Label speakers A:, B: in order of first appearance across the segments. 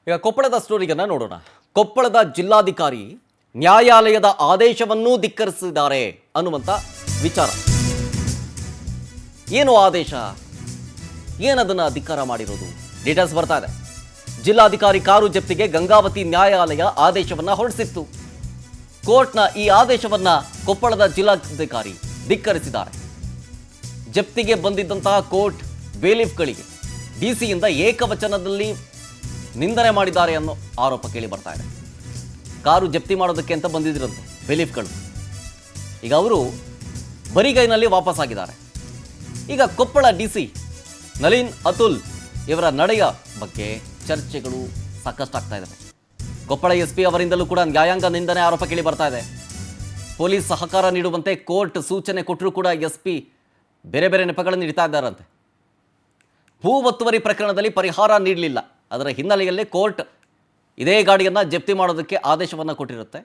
A: ಈಗ ಕೊಪ್ಪಳದ ಸ್ಟೋರಿಯನ್ನು ನೋಡೋಣ. ಕೊಪ್ಪಳದ ಜಿಲ್ಲಾಧಿಕಾರಿ ನ್ಯಾಯಾಲಯದ ಆದೇಶವನ್ನೂ ಧಿಕ್ಕರಿಸಿದ್ದಾರೆ ಅನ್ನುವಂಥ ವಿಚಾರ. ಏನು ಆದೇಶ, ಏನದನ್ನು ಧಿಕ್ಕಾರ ಮಾಡಿರೋದು, ಡೀಟೇಲ್ಸ್ ಬರ್ತಾ ಇದೆ. ಜಿಲ್ಲಾಧಿಕಾರಿ ಕಾರು ಜಪ್ತಿಗೆ ಗಂಗಾವತಿ ನ್ಯಾಯಾಲಯ ಆದೇಶವನ್ನು ಹೊರಡಿಸಿತ್ತು. ಕೋರ್ಟ್ನ ಈ ಆದೇಶವನ್ನು ಕೊಪ್ಪಳದ ಜಿಲ್ಲಾಧಿಕಾರಿ ಧಿಕ್ಕರಿಸಿದ್ದಾರೆ. ಜಪ್ತಿಗೆ ಬಂದಿದ್ದಂತಹ ಕೋರ್ಟ್ ಬೇಲಿಫ್ಗಳಿಗೆ ಡಿಸಿಯಿಂದ ಏಕವಚನದಲ್ಲಿ ನಿಂದನೆ ಮಾಡಿದ್ದಾರೆ ಅನ್ನೋ ಆರೋಪ ಕೇಳಿ ಬರ್ತಾ ಇದೆ. ಕಾರು ಜಪ್ತಿ ಮಾಡೋದಕ್ಕೆ ಅಂತ ಬಂದಿದ್ರಂತೆ ಬೇಲಿಫ್ಗಳು. ಈಗ ಅವರು ಬರಿಗೈನಲ್ಲಿ ವಾಪಸ್ಸಾಗಿದ್ದಾರೆ. ಈಗ ಕೊಪ್ಪಳ ಡಿಸಿ ನಳಿನ್ ಅತುಲ್ ಇವರ ನಡೆಯ ಬಗ್ಗೆ ಚರ್ಚೆಗಳು ಸಾಕಷ್ಟು ಆಗ್ತಾ ಇದ್ದಾವೆ. ಕೊಪ್ಪಳ ಎಸ್ಪಿ ಅವರಿಂದಲೂ ಕೂಡ ನ್ಯಾಯಾಂಗ ನಿಂದನೆ ಆರೋಪ ಕೇಳಿ ಬರ್ತಾ ಇದೆ. ಪೊಲೀಸ್ ಸಹಕಾರ ನೀಡುವಂತೆ ಕೋರ್ಟ್ ಸೂಚನೆ ಕೊಟ್ಟರೂ ಕೂಡ ಎಸ್ಪಿ ಬೇರೆ ಬೇರೆ ನೆಪಗಳನ್ನು ನೀಡ್ತಾ ಇದ್ದಾರಂತೆ. ಭೂ ಒತ್ತುವರಿ ಪ್ರಕರಣದಲ್ಲಿ ಪರಿಹಾರ ನೀಡಲಿಲ್ಲ, ಅದರ ಹಿನ್ನೆಲೆಯಲ್ಲಿ ಕೋರ್ಟ್ ಇದೇ ಗಾಡಿಯನ್ನು ಜಪ್ತಿ ಮಾಡೋದಕ್ಕೆ ಆದೇಶವನ್ನು ಕೊಟ್ಟಿರುತ್ತೆ.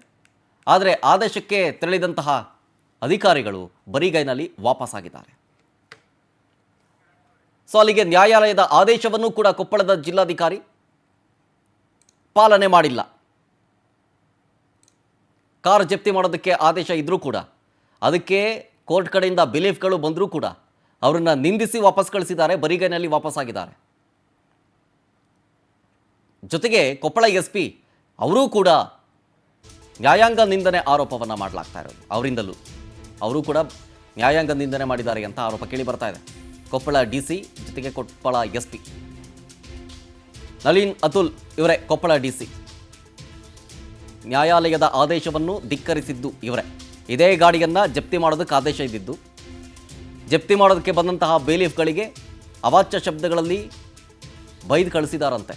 A: ಆದರೆ ಆದೇಶಕ್ಕೆ ತೆರಳಿದಂತಹ ಅಧಿಕಾರಿಗಳು ಬರಿಗೈನಲ್ಲಿ ವಾಪಸ್ಸಾಗಿದ್ದಾರೆ. ಸೊ ಅಲ್ಲಿಗೆ ನ್ಯಾಯಾಲಯದ ಆದೇಶವನ್ನು ಕೂಡ ಕೊಪ್ಪಳದ ಜಿಲ್ಲಾಧಿಕಾರಿ ಪಾಲನೆ ಮಾಡಿಲ್ಲ. ಕಾರು ಜಪ್ತಿ ಮಾಡೋದಕ್ಕೆ ಆದೇಶ ಇದ್ರೂ ಕೂಡ ಅದಕ್ಕೆ ಕೋರ್ಟ್ ಕಡೆಯಿಂದ ಬಿಲೀಫ್ಗಳು ಬಂದರೂ ಕೂಡ ಅವರನ್ನು ನಿಂದಿಸಿ ವಾಪಸ್ ಕಳಿಸಿದ್ದಾರೆ, ಬರಿಗೈನಲ್ಲಿ ವಾಪಸ್ಸಾಗಿದ್ದಾರೆ. ಜೊತೆಗೆ ಕೊಪ್ಪಳ ಎಸ್ಪಿ ಅವರೂ ಕೂಡ ನ್ಯಾಯಾಂಗ ನಿಂದನೆ ಆರೋಪವನ್ನು ಮಾಡಲಾಗ್ತಾ ಇರೋದು ಅವರಿಂದಲೂ. ಅವರು ಕೂಡ ನ್ಯಾಯಾಂಗ ನಿಂದನೆ ಮಾಡಿದ್ದಾರೆ ಅಂತ ಆರೋಪ ಕೇಳಿ ಬರ್ತಾ ಇದೆ. ಕೊಪ್ಪಳ ಡಿಸಿ ಜೊತೆಗೆ ಕೊಪ್ಪಳ ಎಸ್ಪಿ ನಳಿನ್ ಅತುಲ್ ಇವರೇ ಕೊಪ್ಪಳ ಡಿಸಿ. ನ್ಯಾಯಾಲಯದ ಆದೇಶವನ್ನು ಧಿಕ್ಕರಿಸಿದ್ದು ಇವರೇ. ಇದೇ ಗಾಡಿಯನ್ನು ಜಪ್ತಿ ಮಾಡೋದಕ್ಕೆ ಆದೇಶ ಇದ್ದಿದ್ದು. ಜಪ್ತಿ ಮಾಡೋದಕ್ಕೆ ಬಂದಂತಹ ಬೇಲಿಫ್ಗಳಿಗೆ ಅವಾಚ್ಯ ಶಬ್ದಗಳಲ್ಲಿ ಬೈದು ಕಳಿಸಿದಾರಂತೆ.